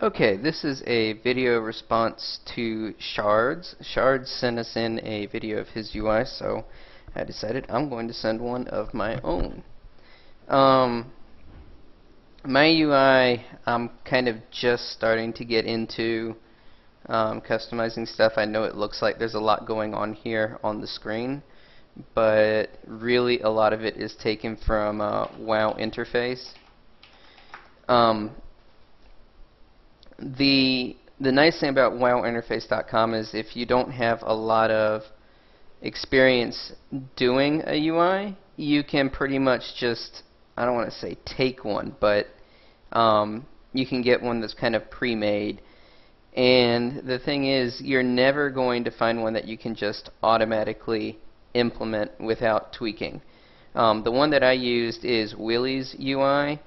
Okay, this is a video response to Shards. Shards sent us in a video of his UI, so I decided I'm going to send one of my own. My UI, I'm kind of just starting to get into customizing stuff. I know it looks like there's a lot going on here on the screen, but really a lot of it is taken from WoW interface. The nice thing about wowinterface.com is if you don't have a lot of experience doing a UI, you can pretty much just, I don't want to say take one, but you can get one that's kind of pre-made. And the thing is, you're never going to find one that you can just automatically implement without tweaking. The one that I used is Willie's UI,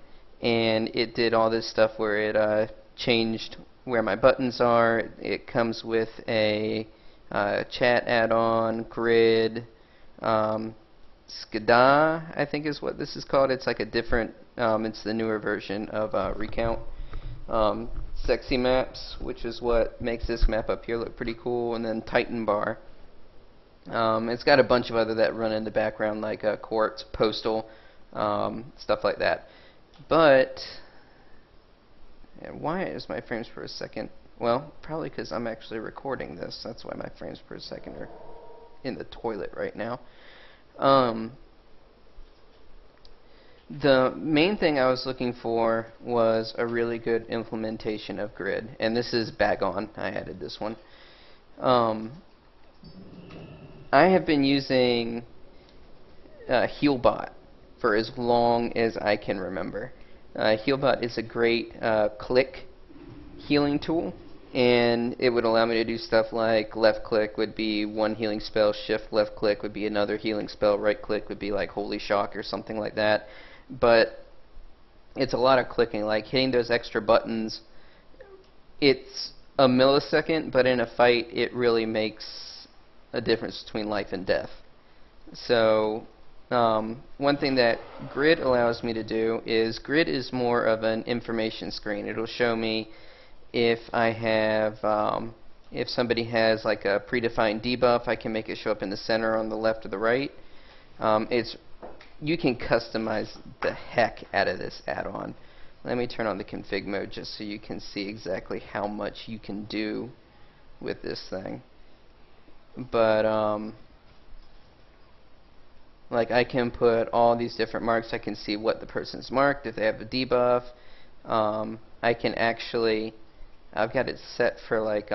and it did all this stuff where it changed where my buttons are. It comes with a chat add-on, grid, Skada, I think is what this is called. It's like a different, it's the newer version of Recount. Sexy maps, which is what makes this map up here look pretty cool, and then Titan bar. It's got a bunch of other that run in the background, like Quartz, Postal, stuff like that. But why is my frames per second? Well, probably because I'm actually recording this. That's why my frames per second are in the toilet right now. The main thing I was looking for was a really good implementation of grid, and this is Bagon. I added this one. I have been using HealBot for as long as I can remember. HealBot is a great click healing tool, and it would allow me to do stuff like left click would be one healing spell, shift left click would be another healing spell, right click would be like Holy Shock or something like that. But it's a lot of clicking, like hitting those extra buttons. It's a millisecond, but in a fight it really makes a difference between life and death. So one thing that grid allows me to do is grid is more of an information screen. It'll show me if I have if somebody has like a predefined debuff, I can make it show up in the center, on the left, or the right. You can customize the heck out of this add-on. Let me turn on the config mode just so you can see exactly how much you can do with this thing. But like I can put all these different marks. I can see what the person's marked, if they have a debuff. I can actually, I've got it set for like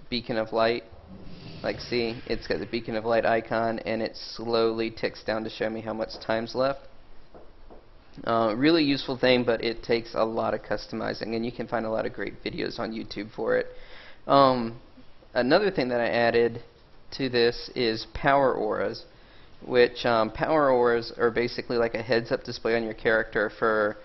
beacon of light. Like see, it's got the beacon of light icon, and it slowly ticks down to show me how much time's left. Really useful thing, but it takes a lot of customizing, and you can find a lot of great videos on YouTube for it. Another thing that I added to this is power auras, which power auras are basically like a heads-up display on your character for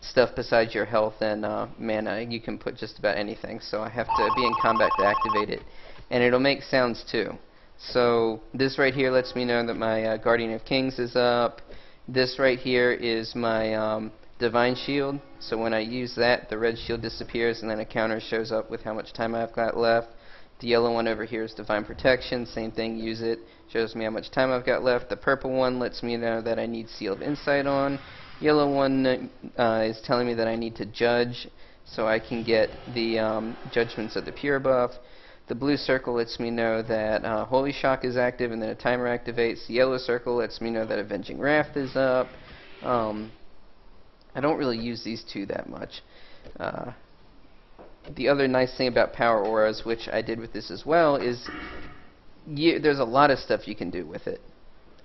stuff besides your health and mana. You can put just about anything, so I have to be in combat to activate it. And it'll make sounds too. So this right here lets me know that my Guardian of Kings is up. This right here is my Divine Shield. So when I use that, the red shield disappears, and then a counter shows up with how much time I've got left. The yellow one over here is Divine Protection. Same thing, use it. Shows me how much time I've got left. The purple one lets me know that I need Seal of Insight on. Yellow one is telling me that I need to judge, so I can get the Judgments of the Pure buff. The blue circle lets me know that Holy Shock is active, and then a timer activates. The yellow circle lets me know that Avenging Wrath is up. I don't really use these two that much. The other nice thing about power auras, which I did with this as well, is there's a lot of stuff you can do with it.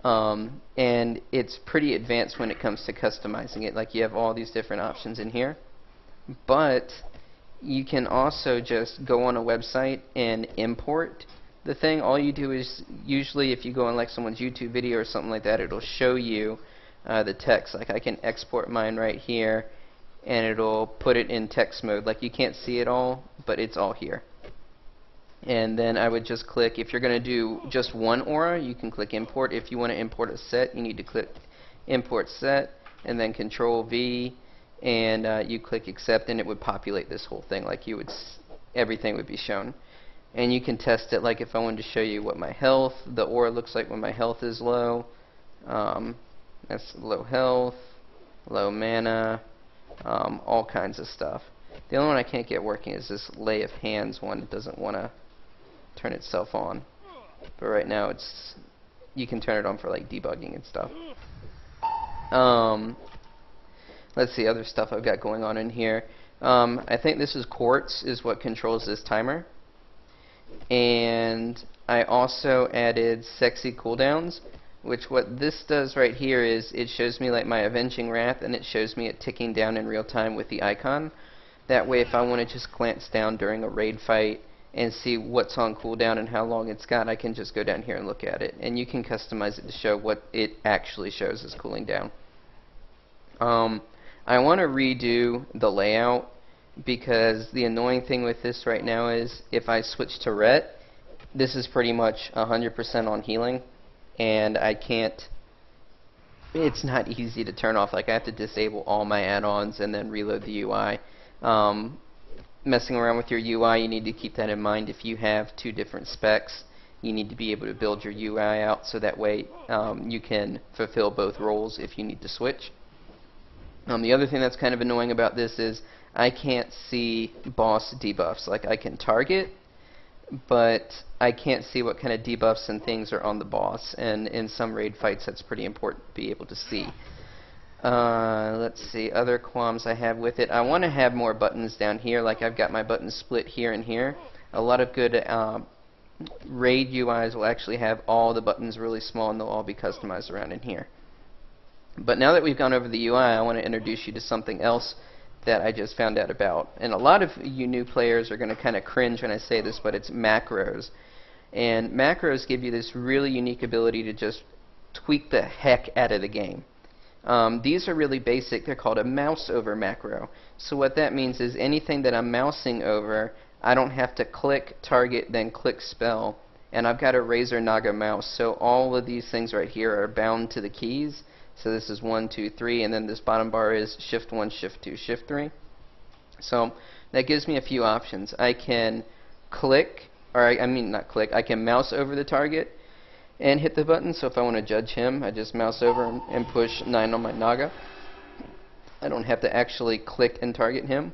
And it's pretty advanced when it comes to customizing it. Like you have all these different options in here. But you can also just go on a website and import the thing. All you do is, usually if you go on like someone's YouTube video or something like that, it'll show you the text. Like I can export mine right here, and it'll put it in text mode. Like you can't see it all, but it's all here. And then I would just click, if you're going to do just one aura, you can click import. If you want to import a set, you need to click import set, and then Control V, and you click accept, and it would populate this whole thing. Like everything would be shown. And you can test it, like if I wanted to show you what my health, the aura looks like when my health is low. That's low health, low mana, all kinds of stuff. The only one I can't get working is this lay of hands one. It doesn't want to turn itself on. But right now you can turn it on for like debugging and stuff. Let's see, other stuff I've got going on in here. I think this is quartz is what controls this timer. And I also added sexy cooldowns, which what this does right here is it shows me like my Avenging Wrath, and it shows me it ticking down in real time with the icon. That way if I want to just glance down during a raid fight and see what's on cooldown and how long it's got, I can just go down here and look at it. And you can customize it to show what it actually shows as cooling down. I want to redo the layout, because the annoying thing with this right now is if I switch to ret, this is pretty much 100% on healing, and I can't, it's not easy to turn off. Like I have to disable all my add-ons and then reload the UI. Messing around with your UI, you need to keep that in mind. If you have two different specs, you need to be able to build your UI out so that way you can fulfill both roles if you need to switch. The other thing that's kind of annoying about this is I can't see boss debuffs. Like I can target, but I can't see what kind of debuffs and things are on the boss. And in some raid fights, that's pretty important to be able to see. Let's see, other qualms I have with it. I want to have more buttons down here. Like I've got my buttons split here and here. A lot of good raid UIs will actually have all the buttons really small, and they'll all be customized around in here. But now that we've gone over the UI, I want to introduce you to something else that I just found out about. And a lot of you new players are going to kind of cringe when I say this, but it's macros. And macros give you this really unique ability to just tweak the heck out of the game. These are really basic. They're called a mouse over macro. So what that means is anything that I'm mousing over, I don't have to click target, then click spell. And I've got a Razer Naga mouse, so all of these things right here are bound to the keys. So this is 1, 2, 3, and then this bottom bar is Shift 1, Shift 2, Shift 3. So that gives me a few options. I can click, or I mean not click, I can mouse over the target and hit the button. So if I want to judge him, I just mouse over him and push 9 on my Naga. I don't have to actually click and target him.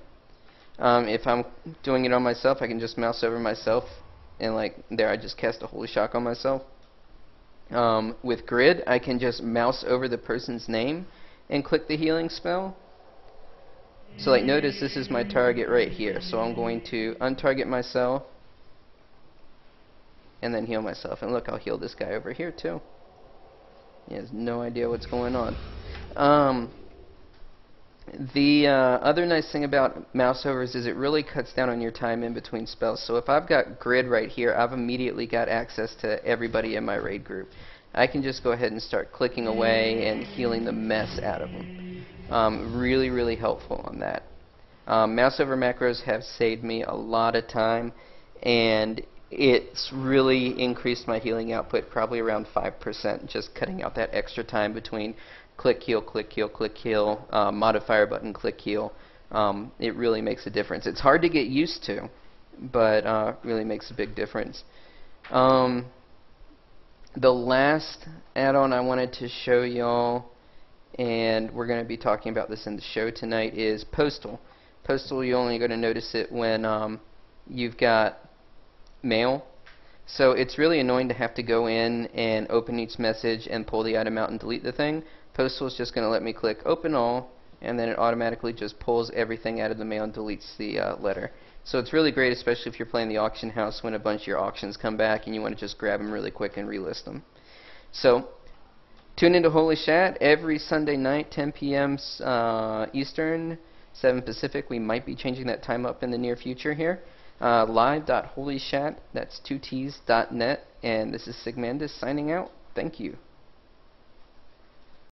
If I'm doing it on myself, I can just mouse over myself, and like there I just cast a Holy Shock on myself. With grid, I can just mouse over the person's name and click the healing spell. So like notice this is my target right here, so I'm going to untarget myself and then heal myself. And look, I'll heal this guy over here too. He has no idea what's going on. The other nice thing about mouse overs is it really cuts down on your time in between spells. So if I've got grid right here, I've immediately got access to everybody in my raid group. I can just go ahead and start clicking away and healing the mess out of them. Really, really helpful on that. Mouse over macros have saved me a lot of time, and it's really increased my healing output probably around 5%, just cutting out that extra time between click heal, click heal, click heal, modifier button, click heal. It really makes a difference. It's hard to get used to, but really makes a big difference. The last add-on I wanted to show y'all, and we're going to be talking about this in the show tonight, is Postal. Postal, you're only going to notice it when you've got mail. So it's really annoying to have to go in and open each message and pull the item out and delete the thing. Postal is just going to let me click open all, and then it automatically just pulls everything out of the mail and deletes the letter. So it's really great, especially if you're playing the auction house when a bunch of your auctions come back and you want to just grab them really quick and relist them. So tune into Holy Shatt every Sunday night, 10 p.m. Eastern, 7 Pacific. We might be changing that time up in the near future here. Live.holyshatt, that's 2Ts.net, and this is Sigmandis signing out. Thank you.